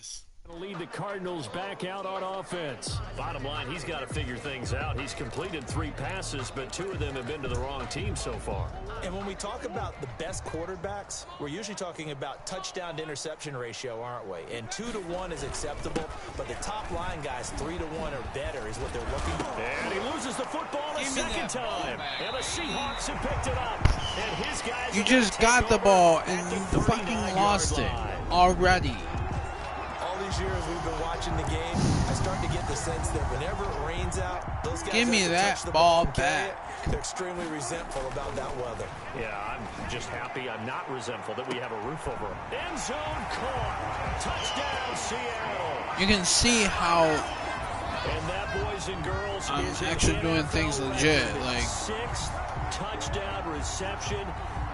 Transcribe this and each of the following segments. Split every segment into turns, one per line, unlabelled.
guys.
Lead the Cardinals back out on offense.
Bottom line, he's got to figure things out. He's completed 3 passes, but 2 of them have been to the wrong team so far.
And when we talk about the best quarterbacks, we're usually talking about touchdown to interception ratio, aren't we? And 2-to-1 is acceptable, but the top line guys 3-to-1 or better is what they're looking for.
And he loses the football a second time. And the Seahawks have picked it up. And his guys
You just got the ball and you fucking lost it already.
Years we've been watching the game, I start to get the sense that whenever it rains out, those guys
give me that
touch the
ball
and
back.
They're extremely resentful about that weather.
Yeah, I'm just happy I'm not resentful that we have a roof over them.
End zone caught. Touchdown, Seattle.
You can see how
and that, boys and girls,
I'm
is
actually doing things legit. Like
6th touchdown reception.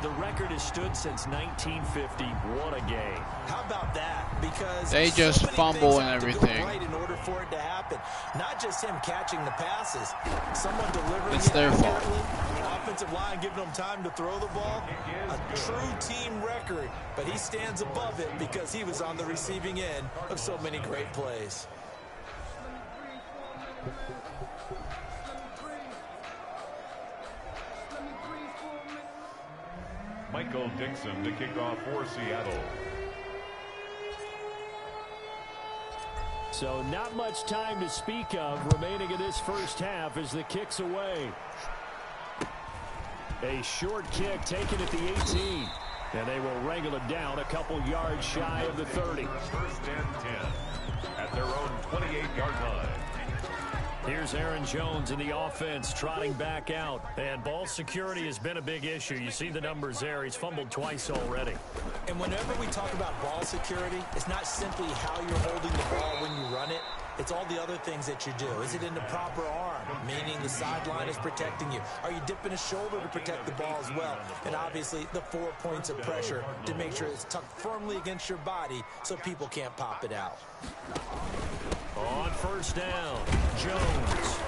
The record has stood since 1950. What a game.
How about that? Because
they just
so many
fumble and
have to
everything.
go right in order for it to happen. Not just him catching the passes. Someone delivering
it's their fault.
The offensive line giving them time to throw the ball. A true team record. But he stands above it because he was on the receiving end of so many great plays.
Michael Dixon to kick off for Seattle.
So not much time to speak of remaining in this first half as the kick's away. A short kick taken at the 18. And they will wrangle it down a couple yards shy of the 30.
First and 10 at their own 28-yard line.
Here's Aaron Jones in the offense trotting back out.
And ball security has been a big issue. You see the numbers there. He's fumbled twice already.
And whenever we talk about ball security, it's not simply how you're holding the ball when you run it. It's all the other things that you do. Is it in the proper arm, meaning the sideline is protecting you? Are you dipping a shoulder to protect the ball as well? And obviously the 4 points of pressure to make sure it's tucked firmly against your body so people can't pop it out.
On first down, Jones.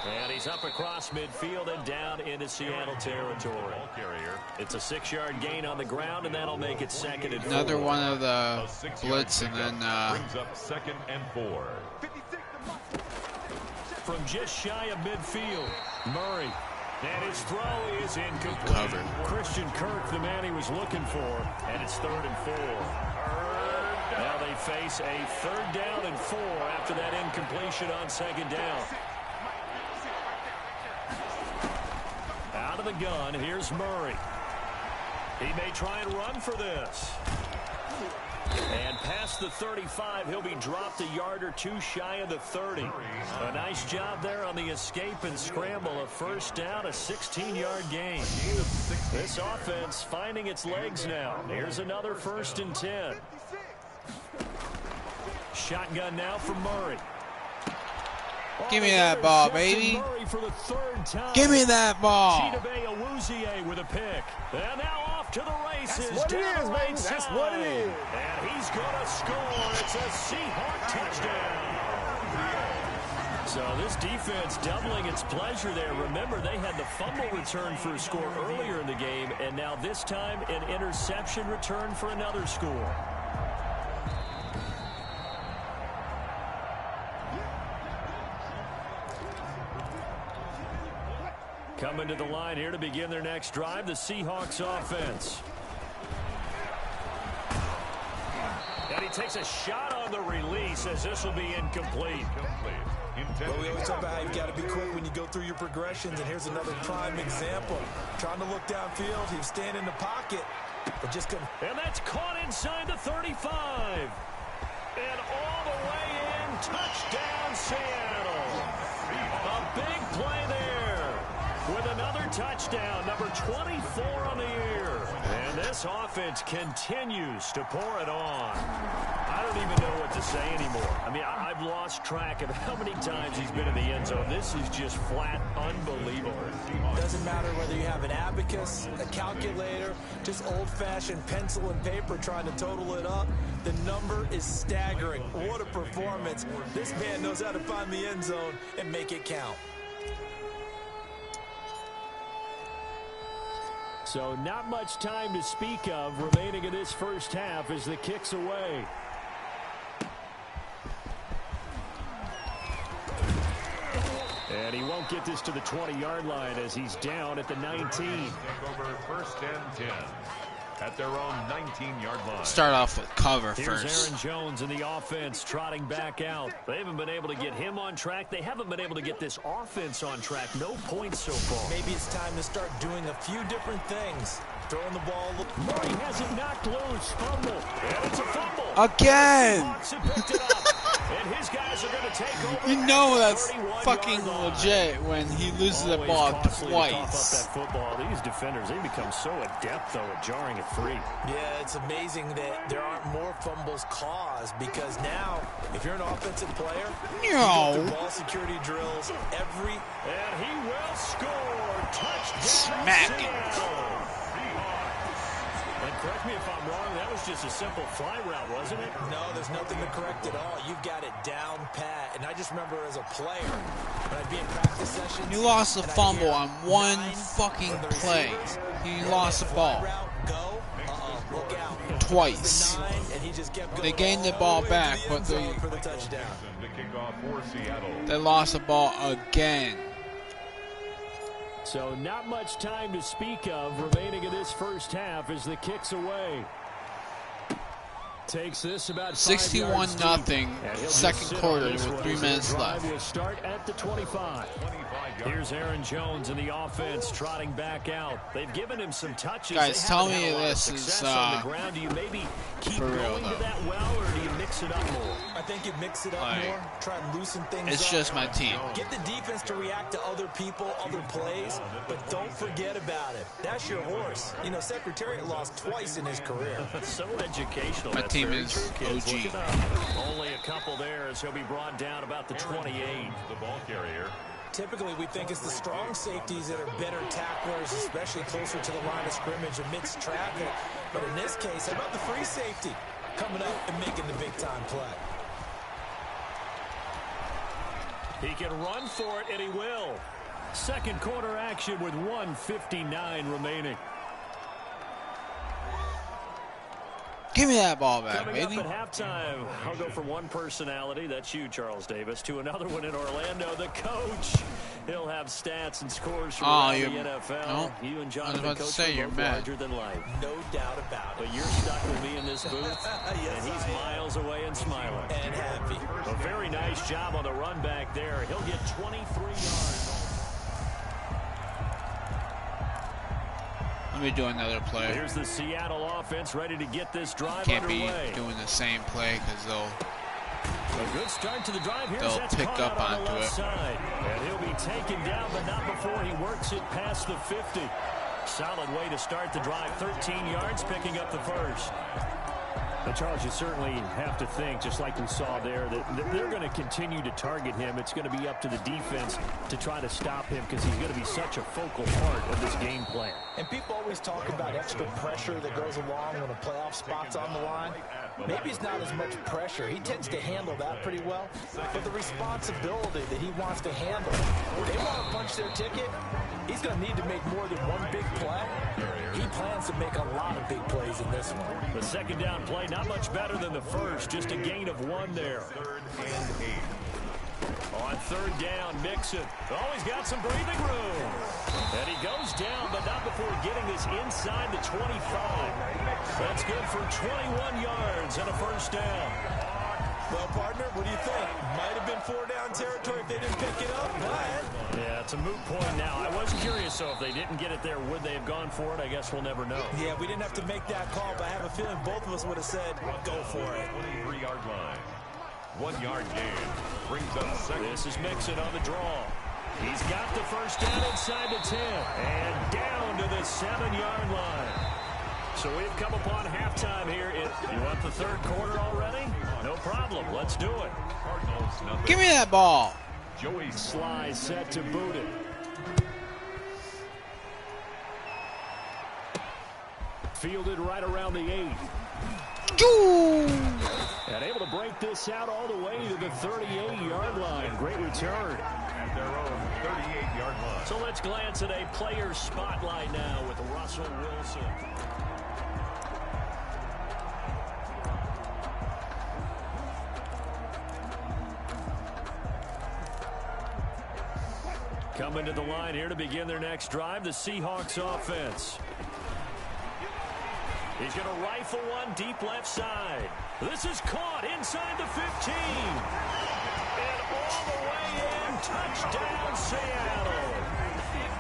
And he's up across midfield and down into Seattle territory. It's a 6-yard gain on the ground, and that'll make it 2nd and 4.
Another one of the blitz, and then
brings up 2nd and 4.
From just shy of midfield, Murray. And his throw is incomplete.
Covered.
Christian Kirk, the man he was looking for, and it's 3rd and 4. Now they face a 3rd down and 4 after that incompletion on 2nd down. Out of the gun, here's Murray. He may try and run for this. And past the 35, he'll be dropped a yard or 2 shy of the 30. A nice job there on the escape and scramble. A first down, a 16-yard gain. This offense finding its legs now. Here's another 1st and 10. Shotgun now for Murray.
give me that ball, baby. Give me that ball.
Chidobe Awuzie with a pick. And now off to the races.
That's what it is, baby. That's what it is.
And he's going to score. It's a Seahawk touchdown. So this defense doubling its pleasure there. Remember, they had the fumble return for a score earlier in the game, and now this time an interception return for another score. Coming to the line here to begin their next drive, the Seahawks offense. And he takes a shot on the release as this will be incomplete.
Well, we always talk about how you've got to be quick when you go through your progressions, and here's another prime example. Trying to look downfield, he was standing in the pocket, but just couldn't.
And that's caught inside the 35. And all the way in, touchdown Seattle. A big play there with another touchdown, number 24 on the year. And this offense continues to pour it on. I don't even know what to say anymore. I mean, I've lost track of how many times he's been in the end zone. This is just flat unbelievable.
Doesn't matter whether you have an abacus, a calculator, just old-fashioned pencil and paper trying to total it up. The number is staggering. What a performance. This man knows how to find the end zone and make it count.
So not much time to speak of remaining in this first half as the kick's away. And he won't get this to the 20-yard line as he's down at the 19.
Take over 1st and 10 at their own 19-yard line.
Start off with cover
Here's
first.
Aaron Jones in the offense trotting back out. They haven't been able to get him on track. They haven't been able to get this offense on track. No points so far.
Maybe it's time to start doing a few different things. Throwing the ball.
Murray has it knocked loose. Fumble. And it's a fumble.
Again!
Hawks have picked it up. And his guys are going to take over.
You know that's
31-yard
fucking
line.
legit when he loses the
Always
ball
costly to cough up
twice.
that football. These defenders, they become so adept, though, at jarring it free.
Yeah, it's amazing that there aren't more fumbles caused because now, if you're an offensive player, you go through ball security drills every...
And he will score. Touchdown.
Smack it.
Seattle. And correct me if I'm wrong, that was just a simple fly route, wasn't it?
No, there's nothing to correct at all. You've got it down pat. And I just remember as a player, when I'd be in practice sessions...
You lost the fumble on one fucking play. He lost the ball.
Look out.
Twice. They gained the ball back, but they lost the ball again.
So not much time to speak of remaining in this first half as the kick's away. Takes this about
61-0, second quarter with 3 minutes left.
Will start at the 25. Here's Aaron Jones in the offense trotting back out. They've given him some touches.
Guys, tell me this is
on the ground. Do you maybe keep
for real,
going to that well, or do you mix it up more?
I think you mix it up more, try and loosen things
It's
up.
just my team.
Get the defense to react to other people, other plays, but don't forget about it. That's your horse. You know, Secretariat lost twice in his career.
So educational.
My team is OG.
Only a couple there as he'll be brought down about the 28.
The ball carrier.
Typically, we think it's the strong safeties that are better tacklers, especially closer to the line of scrimmage amidst traffic. But in this case, how about the free safety coming up and making the big-time play?
He can run for it, and he will. Second quarter action with 1:59 remaining.
Give me that ball back,
Coming
baby.
up at halftime, I'll go from one personality, that's you, Charles Davis, to another one in Orlando, the coach. He'll have stats and scores from around the NFL.
No,
you and
I was
Jonathan
about to
Coach
say
are
you're
both
mad.
larger than life.
No doubt about it.
But you're stuck with me in this booth,
Yes,
and he's miles away and smiling.
And happy.
A very nice job on the run back there. He'll get 23 yards.
Let me do another play.
Here's the Seattle offense ready to get this drive
Can't be
underway.
doing the same play because they'll
A good start to the drive here.
They'll
That's
pick
caught
up
out on the
onto
left
it.
side. And he'll be taken down, but not before he works it past the 50. Solid way to start the drive. 13 yards, picking up the first. But Charles, you certainly have to think, just like we saw there, that they're going to continue to target him. It's going to be up to the defense to try to stop him because he's going to be such a focal part of this game plan.
And people always talk about extra pressure that goes along when a playoff spot's on the line. Maybe it's not as much pressure. He tends to handle that pretty well. But the responsibility that he wants to handle, when they want to punch their ticket, he's going to need to make more than one big play. He plans to make a lot of big plays in this one.
The second down play, not much better than the first, just a gain of 1 there.
3rd and 8.
On third down, Mixon. Oh, he's got some breathing room. And he goes down, but not before getting this inside the 25. That's good for 21 yards and a first down.
Well, partner, what do you think? Might have been 4-down territory if they didn't pick it up, but...
Yeah, it's a moot point now. I was curious, so if they didn't get it there, would they have gone for it? I guess we'll never know.
Yeah, we didn't have to make that call, but I have a feeling both of us would have said, go for it.
23-yard line. 1 yard gain. Brings up second.
This is Mixon on the draw. He's got the first down inside the 10. And down to the 7-yard line. So we've come upon halftime here. You want the third quarter already? No problem. Let's do it.
Cardinals nothing.
give me that ball.
Joey
Sly set to boot it. Fielded right around the 8. And able to break this out all the way to the 38-yard line. Great return.
at their own 38-yard line.
So let's glance at a player spotlight now with Russell Wilson. Coming to the line here to begin their next drive, the Seahawks offense. He's going to rifle one deep left side. This is caught inside the 15. And all the way in, touchdown Seattle.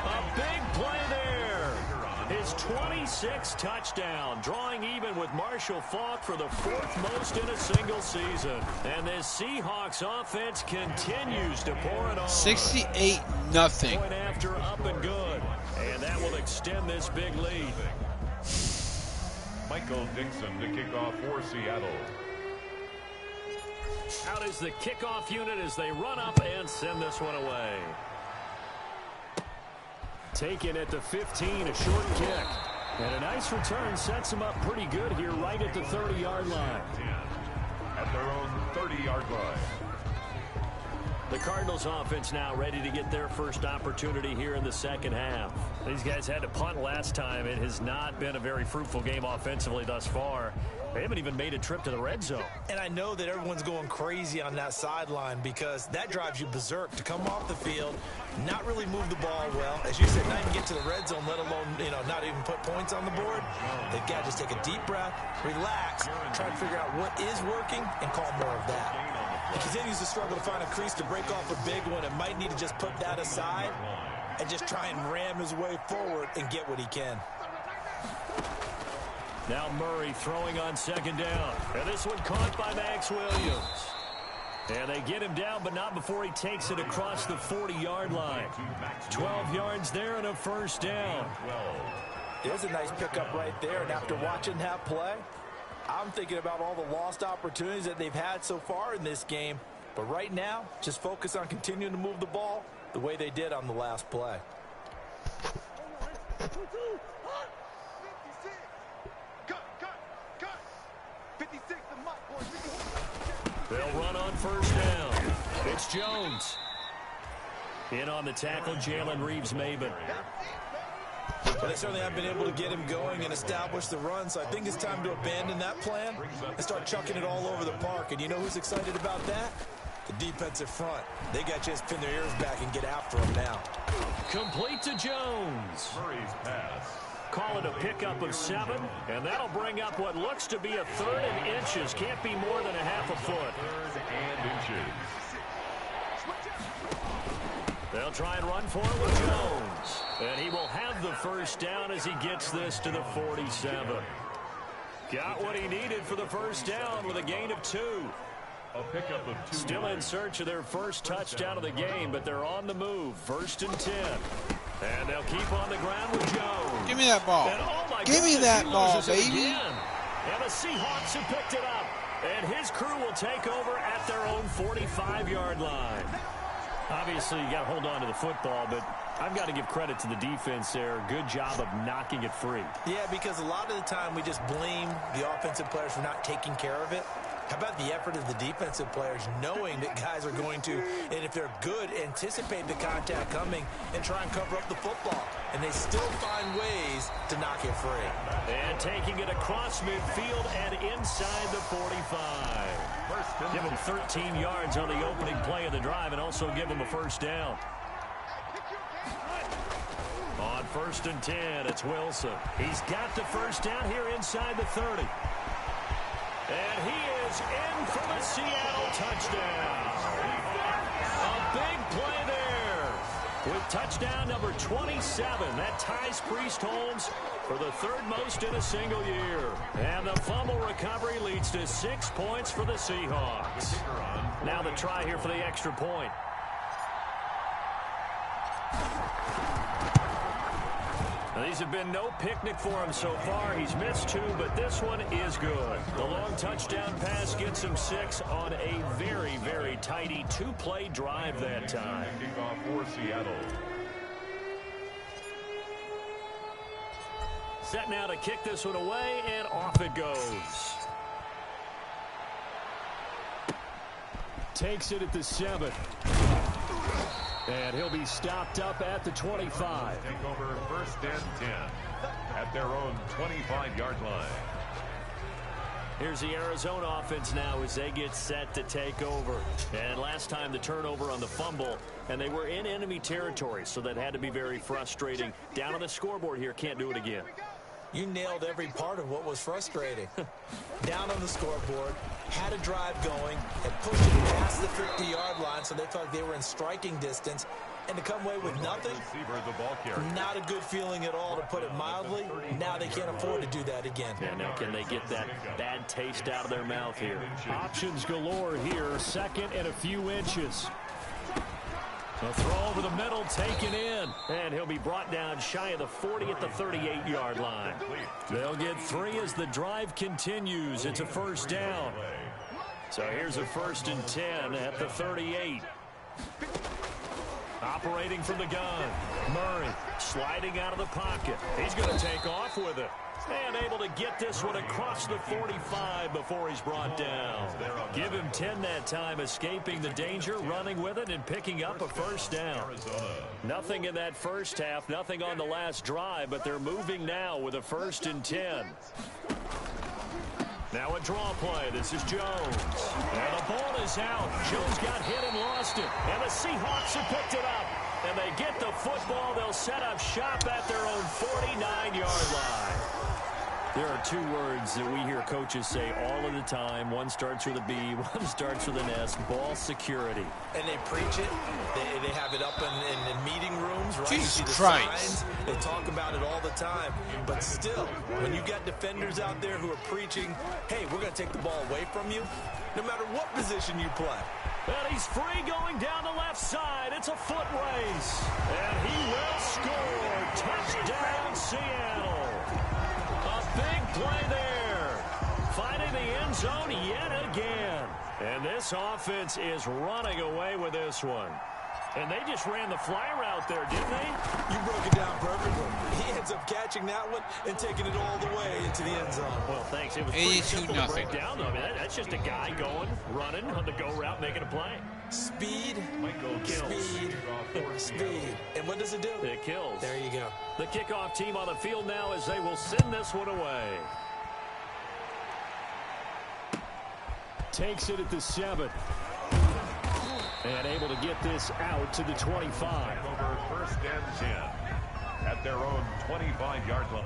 A big play there. His 26th touchdown, drawing even with Marshall Faulk for the 4th most in a single season. And this Seahawks offense continues to pour it on.
68-0.
Point after up and good. And that will extend this big lead.
Michael Dixon to kick off for Seattle.
Out is the kickoff unit as they run up and send this one away. Taken at the 15, a short kick. And a nice return sets them up pretty good here right at the 30-yard line.
At their own 30-yard line.
The Cardinals offense now ready to get their first opportunity here in the second half. These guys had to punt last time. It has not been a very fruitful game offensively thus far. They haven't even made a trip to the red zone.
And I know that everyone's going crazy on that sideline because that drives you berserk to come off the field, not really move the ball well. As you said, not even get to the red zone, let alone, not even put points on the board. They've got to just take a deep breath, relax, try to figure out what is working, and call more of that. He continues to struggle to find a crease to break off a big one and might need to just put that aside and just try and ram his way forward and get what he can.
Now Murray throwing on second down. And this one caught by Max Williams. And they get him down, but not before he takes it across the 40-yard line. 12 yards there and a first down.
There's a nice pickup right there, and after watching that play, I'm thinking about all the lost opportunities that they've had so far in this game. But right now, just focus on continuing to move the ball the way they did on the last play.
They'll run on first down. It's Jones. In on the tackle, Jalen Reeves-Maybin.
But they certainly haven't been able to get him going and establish the run, so I think it's time to abandon that plan and start chucking it all over the park. And you know who's excited about that? The defensive front. They got a chance to pin their ears back and get after him now.
Complete to Jones.
Murray's pass.
Call it a pickup of 7, and that'll bring up what looks to be a 3rd and inches. Can't be more than a half a foot.
3rd and inches.
They'll try and run for it with Jones. And he will have the first down as he gets this to the 47. Got what he needed for the first down with a gain of 2.
A pickup of 2.
Still in search of their first touchdown of the game, but they're on the move. 1st and 10. And they'll keep on the ground with Jones.
Give me that ball.
And, oh my
Give me
goodness,
that
he
ball,
loses it
baby.
again. And the Seahawks have picked it up. And his crew will take over at their own 45-yard line. Obviously, you got to hold on to the football, but I've got to give credit to the defense there. Good job of knocking it free.
Yeah, because a lot of the time we just blame the offensive players for not taking care of it. How about the effort of the defensive players knowing that guys are going to, and if they're good, anticipate the contact coming and try and cover up the football. And they still find ways to knock it free.
And taking it across midfield and inside the 45. Give them 13 yards on the opening play of the drive and also give them a first down. On 1st and 10, it's Wilson. He's got the first down here inside the 30. And he is in for the Seattle touchdown. A big play there. With touchdown number 27, that ties Priest Holmes for the 3rd most in a single year. And the fumble recovery leads to 6 points for the Seahawks. Now the try here for the extra point. Now, these have been no picnic for him so far. He's missed 2, but this one is good. The long touchdown pass gets him 6 on a very, very tidy 2-play drive that time.
Kickoff for Seattle.
Set now to kick this one away, and off it goes. Takes it at the 7. And he'll be stopped up at the 25.
Take over 1st and 10 at their own 25-yard line.
Here's the Arizona offense now as they get set to take over. And last time the turnover on the fumble, and they were in enemy territory, so that had to be very frustrating. Down on the scoreboard here, can't do it again.
You nailed every part of what was frustrating. Down on the scoreboard, had a drive going, had pushed it past the 50-yard line so they felt like they were in striking distance, and to come away with nothing, not a good feeling at all, to put it mildly. Now they can't afford to do that again.
Yeah, now can they get that bad taste out of their mouth here?
Options galore here, second and a few inches. A throw over the middle, taken in.
And he'll be brought down shy of the 40 at the 38-yard line.
They'll get 3 as the drive continues. It's a first down.
So here's a 1st and 10 at the 38.
Operating from the gun.
Murray sliding out of the pocket. He's going to take off with it. And able to get this one across the 45 before he's brought down. Give him 10 that time, escaping the danger, running with it, and picking up a first down. Nothing in that first half, nothing on the last drive, but they're moving now with a 1st and 10. Now a draw play. This is Jones.
And the ball is out. Jones got hit and lost it.
And the Seahawks have picked it up. And they get the football. They'll set up shop at their own 49-yard line. There are 2 words that we hear coaches say all of the time. One starts with a B, one starts with an S. Ball security.
And they preach it. They have it up in meeting rooms, right?
Jesus
you see the
Christ.
signs. They talk about it all the time. But still, when you got defenders out there who are preaching, hey, we're going to take the ball away from you, no matter what position you play.
And he's free going down the left side. It's a foot race. And he will score. Touchdown, Seattle. Big play there. Finding the end zone yet again. And this offense is running away with this one. And they just ran the fly route there, didn't they?
You broke it down perfectly. He ends up catching that one and taking it all the way into the end zone.
Well, thanks. It was pretty simple to break down, though. I mean, that's just a guy going, running on the go route, making a play.
Speed,
Kills.
speed. And what does it do?
It kills.
There you go.
The kickoff team on the field now as they will send this one away.
Takes it at the 7. And able to get this out to the 25.
Over 1st and 10 at their own 25-yard line.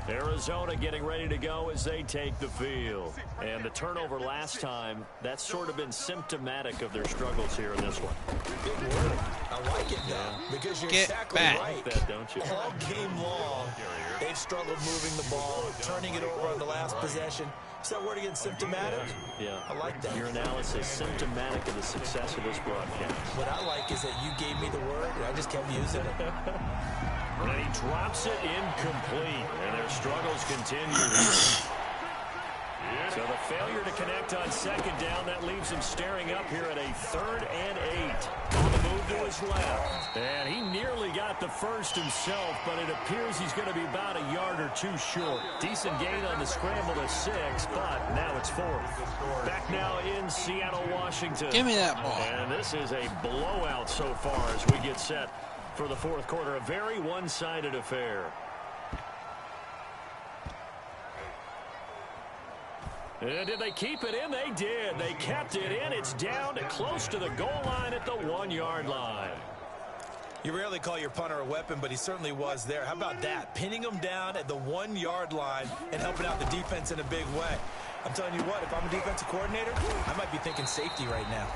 Arizona getting ready to go as they take the field. And the turnover last time, that's sort of been symptomatic of their struggles here in this one.
Good word. I like it, though, because you're exactly right.
That, don't you?
All game long, they've struggled moving the ball, turning it over on the last possession. Is that word again, symptomatic?
Yeah.
I like that.
Your analysis, symptomatic of the success of this broadcast.
What I like is that you gave me the word, and I just kept using it.
And he drops it incomplete, and their struggles continue. So the failure to connect on 2nd down, that leaves him staring up here at a 3rd and 8. On the move to his left. And he nearly got the first himself, but it appears he's going to be about a yard or 2 short. Decent gain on the scramble to 6, but now it's 4th. Back now in Seattle, Washington.
Give me that ball.
And this is a blowout so far as we get set for the 4th quarter. A very one-sided affair. And did they keep it in? They did. They kept it in. It's down to close to the goal line at the 1-yard line.
You rarely call your punter a weapon, but he certainly was there. How about that? Pinning him down at the 1-yard line and helping out the defense in a big way. I'm telling you what, if I'm a defensive coordinator, I might be thinking safety right now.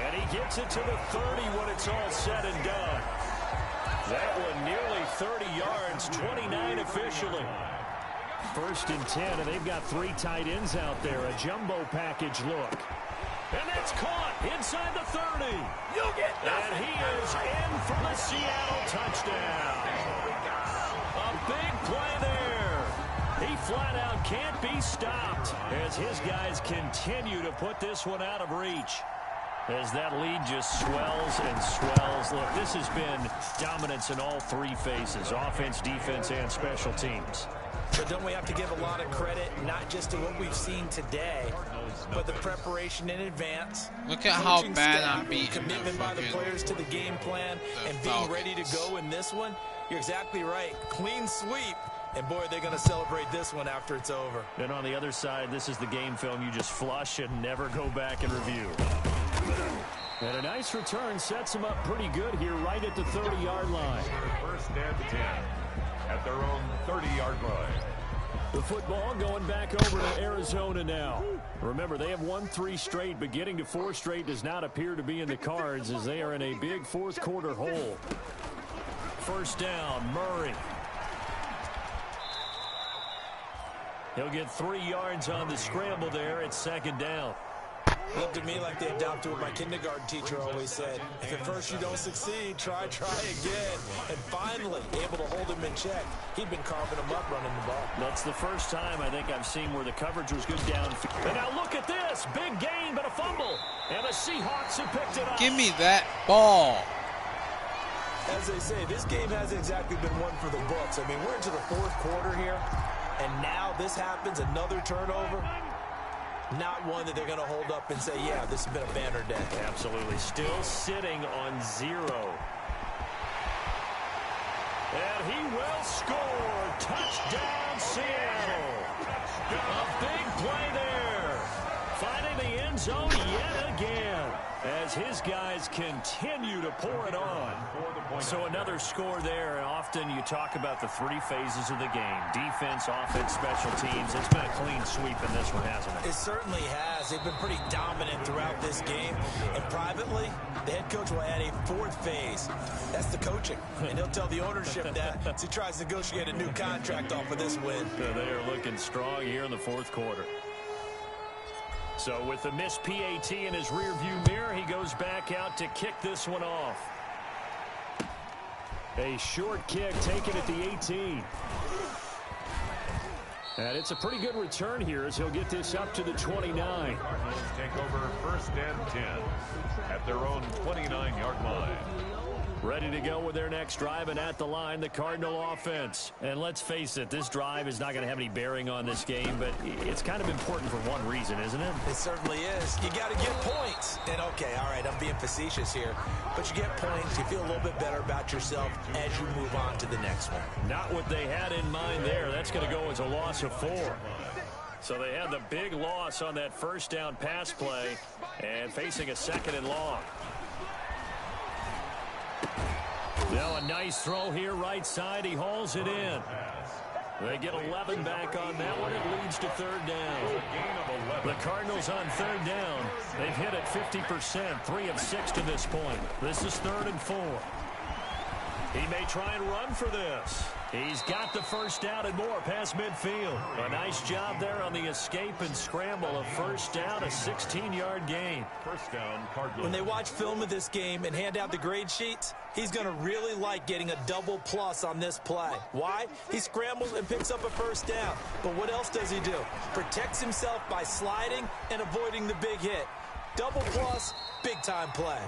And he gets it to the 30 when it's all said and done. That one nearly 30 yards, 29 officially.
1st and 10, and they've got 3 tight ends out there. A jumbo package look.
And that's caught inside the 30. You'll get nothing. And he is in for the Seattle touchdown. A big play there.
He flat out can't be stopped as his guys continue to put this one out of reach. As that lead just swells and swells. Look, this has been dominance in all three phases, offense, defense, and special teams.
But don't we have to give a lot of credit, not just to what we've seen today, but the preparation in advance.
Look at how bad I'm beating
commitment by the players to the game plan and being ready to go in this one. You're exactly right. Clean sweep. And, boy, they're going to celebrate this one after it's over.
And on the other side, this is the game film you just flush and never go back and review. And a nice return sets them up pretty good here right at the 30-yard line.
First and 10 at their own 30-yard line.
The football going back over to Arizona now. Remember, they have won 3 straight, but getting to 4 straight does not appear to be in the cards as they are in a big fourth-quarter hole. First down, Murray. He'll get 3 yards on the scramble there. It's second down.
Looked at me like they adopted what my kindergarten teacher always said. If at first you don't succeed, try again. And finally, able to hold him in check. He'd been carving him up running the ball.
That's the first time I think I've seen where the coverage was good downfield. And now look at this. Big gain, but a fumble. And the Seahawks have picked it up.
Give me that ball.
As they say, this game hasn't exactly been one for the books. I mean, we're into the fourth quarter here. And now this happens, another turnover. Not one that they're going to hold up and say, yeah, this has been a banner day.
Absolutely. Still sitting on 0. And he will score. Touchdown, Seattle. A big play there. Finding the end zone yet again as his guys continue to pour it on. So another score there. And often you talk about the 3 phases of the game. Defense, offense, special teams. It's been a clean sweep in this one, hasn't it?
It certainly has. They've been pretty dominant throughout this game. And privately, the head coach will add a 4th phase. That's the coaching. And he'll tell the ownership that as he tries to negotiate a new contract off of this win.
They are looking strong here in the fourth quarter. So with the missed PAT in his rearview mirror, he goes back out to kick this one off. A short kick taken at the 18. And it's a pretty good return here as he'll get this up to the 29.
Cardinals take over first and 10 at their own 29-yard line.
Ready to go with their next drive, and at the line, the Cardinal offense. And let's face it, this drive is not going to have any bearing on this game, but it's kind of important for one reason, isn't it?
It certainly is. You got to get points. And, okay, all right, I'm being facetious here, but you get points, you feel a little bit better about yourself as you move on to the next one.
Not what they had in mind there. That's going to go as a loss of 4. So they had the big loss on that first down pass play and facing a 2nd and long. Now a nice throw here right side. He hauls it in. They get 11 back on that one. It leads to 3rd down. The Cardinals on 3rd down. They've hit it 50%, 3 of 6 to this point. This is 3rd and 4. He may try and run for this. He's got the first down and more past midfield. A nice job there on the escape and scramble. A first down, a 16-yard gain.
First down, Cardinals.
When they watch film of this game and hand out the grade sheets, he's going to really like getting a double plus on this play. Why? He scrambles and picks up a first down. But what else does he do? Protects himself by sliding and avoiding the big hit. Double plus, big-time play.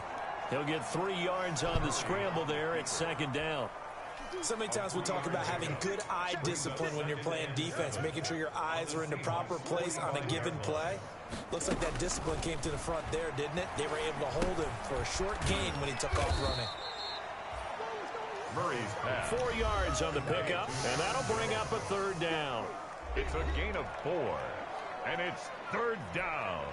He'll get 3 yards on the scramble there at 2nd down.
So many times we talk about having good eye discipline when you're playing defense, making sure your eyes are in the proper place on a given play. Looks like that discipline came to the front there, didn't it? They were able to hold him for a short gain when he took off running.
Murray's pass.
4 yards on the pickup, and that'll bring up a 3rd down.
It's a gain of 4, and it's 3rd down.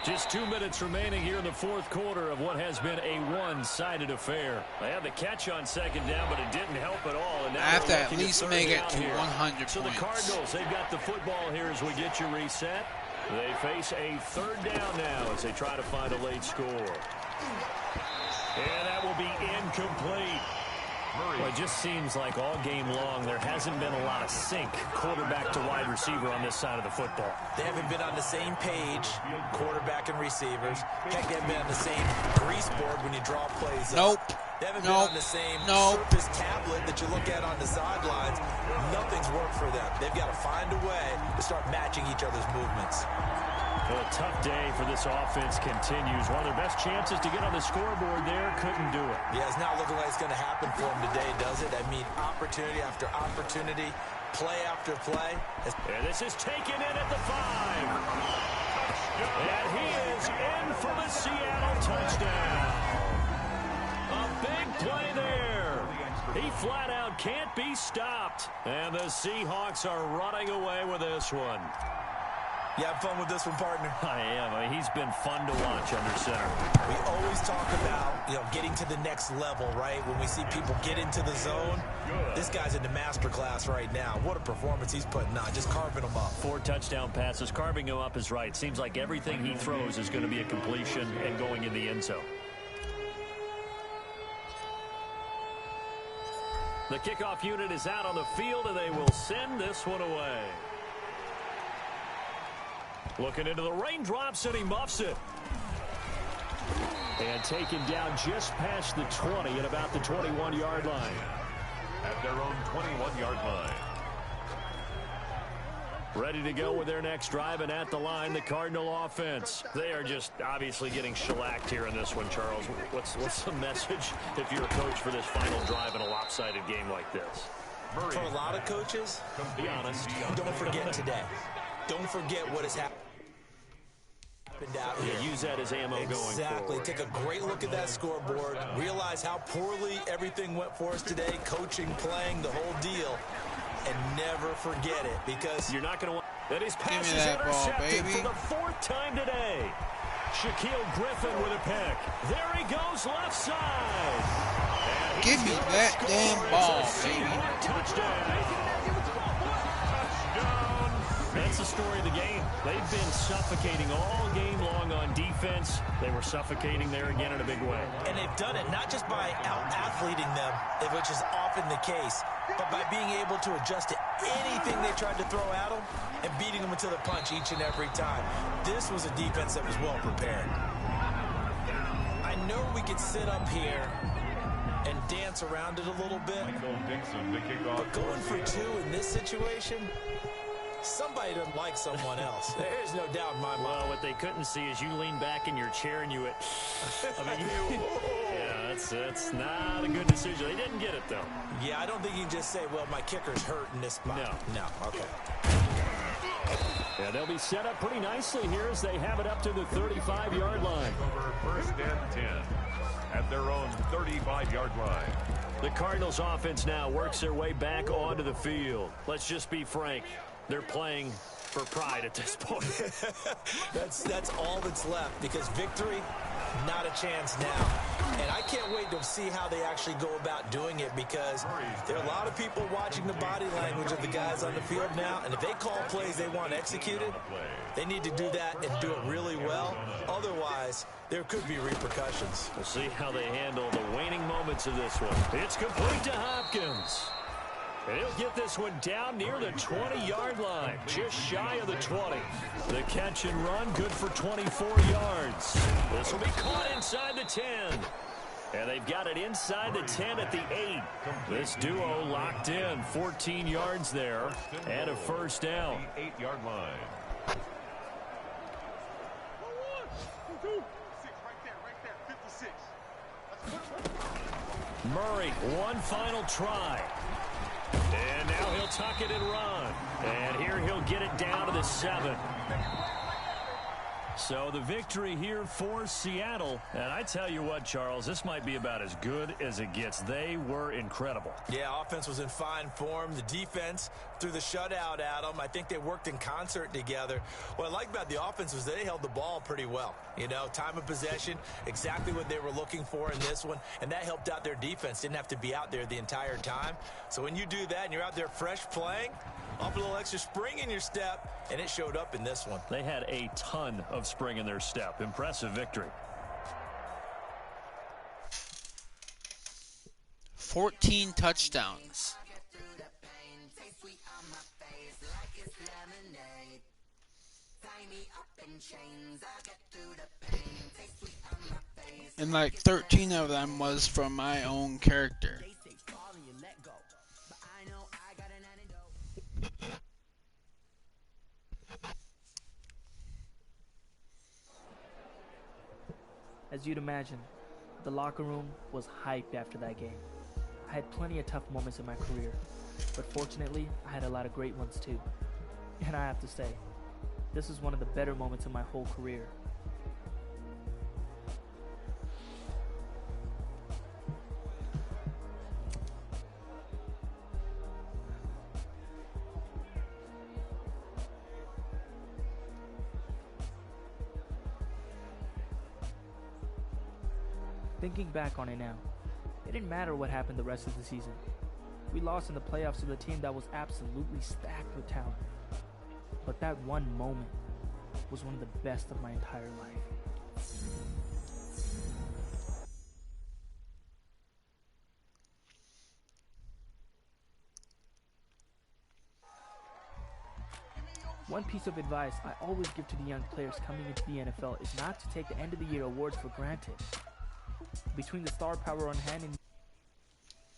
Just 2 minutes remaining here in the fourth quarter of what has been a one-sided affair. They had the catch on 2nd down, but it didn't help at all. And now
I have to at least make it to 100
so
points.
The Cardinals, they've got the football here as we get you reset. They face a 3rd down now as they try to find a late score. And that will be incomplete. Well, it just seems like all game long there hasn't been a lot of sync quarterback to wide receiver on this side of the football.
They haven't been on the same page, quarterback and receivers. Heck, they haven't been on the same grease board when you draw plays up.
Nope.
They haven't been on the same surface tablet that you look at on the sidelines. Nothing's worked for them. They've got to find a way to start matching each other's movements.
Well, a tough day for this offense continues. One of their best chances to get on the scoreboard there, couldn't do it.
Yeah, it's not looking like it's going to happen for them today, does it? I mean, opportunity after opportunity, play after play.
And this is taken in at the 5. And he is in for the Seattle touchdown. A big play there. He flat out can't be stopped. And the Seahawks are running away with this one.
You have fun with this one, partner?
I am. I mean, he's been fun to watch under center.
We always talk about, getting to the next level, right? When we see people get into the zone, this guy's in the master class right now. What a performance he's putting on, just carving them up.
4 touchdown passes. Carving him up is right. Seems like everything he throws is going to be a completion and going in the end zone. The kickoff unit is out on the field, and they will send this one away. Looking into the raindrops, and he muffs it. And taken down just past the 20 at about the 21-yard line.
At their own 21-yard line.
Ready to go with their next drive, and at the line, the Cardinal offense. They are just obviously getting shellacked here in this one, Charles. What's the message if you're a coach for this final drive in a lopsided game like this?
For a lot of coaches,
be honest.
Don't forget today. Don't forget what has happened. Out here.
Yeah, use that as ammo going forward.
Exactly. Take a great look at that scoreboard. Realize how poorly everything went for us today. Coaching, playing, the whole deal. And never forget it, because
you're not going to want that. His pass is
that
intercepted
ball,
for the 4th time today. Shaquille Griffin with a pick. There he goes, left side.
Give me that damn ball, baby.
Touchdown. That's the story of the game. They've been suffocating all game long on defense. They were suffocating there again in a big way.
And they've done it not just by out-athleting them, which is often the case, but by being able to adjust to anything they tried to throw at them and beating them into the punch each and every time. This was a defense that was well prepared. I know we could sit up here and dance around it a little bit, but going for 2 in this situation, somebody doesn't like someone else. There's no doubt in my mind.
Well, what they couldn't see is you lean back in your chair and you went, yeah, that's not a good decision. They didn't get it, though.
Yeah, I don't think you can just say, well, my kicker's hurt in this spot.
No.
Okay.
Yeah, they'll be set up pretty nicely here as they have it up to the 35-yard line.
Over 1st and 10 at their own 35-yard line.
The Cardinals offense now works their way back onto the field. Let's just be frank. They're playing for pride at this point.
That's all that's left, because victory, not a chance now. And I can't wait to see how they actually go about doing it, because there are a lot of people watching the body language of the guys on the field now, and if they call plays they want executed, they need to do that and do it really well. Otherwise, there could be repercussions.
We'll see how they handle the waning moments of this one. It's complete to Hopkins. And he'll get this one down near the 20-yard line, just shy of the 20. The catch and run, good for 24 yards. This will be caught inside the 10. And they've got it inside the 10 at the 8. This duo locked in, 14 yards there, and a 1st down.
8-yard line.
Murray, one final try. And now he'll tuck it and run. And here he'll get it down to the 7. So the victory here for Seattle. And I tell you what, Charles, this might be about as good as it gets. They were incredible.
Yeah, offense was in fine form. The defense threw the shutout at them. I think they worked in concert together. What I like about the offense was they held the ball pretty well. Time of possession, exactly what they were looking for in this one. And that helped out their defense. Didn't have to be out there the entire time. So when you do that and you're out there fresh playing, off a little extra spring in your step, and it showed up in this one.
They had a ton of spring in their step. Impressive victory.
14 touchdowns. and like 13 of them was from my own character.
As you'd imagine, the locker room was hyped after that game. I had plenty of tough moments in my career, but fortunately, I had a lot of great ones too. And I have to say, this is one of the better moments in my whole career. Thinking back on it now, it didn't matter what happened the rest of the season. We lost in the playoffs to the team that was absolutely stacked with talent. But that one moment was one of the best of my entire life. One piece of advice I always give to the young players coming into the NFL is not to take the end of the year awards for granted. Between the star power on hand and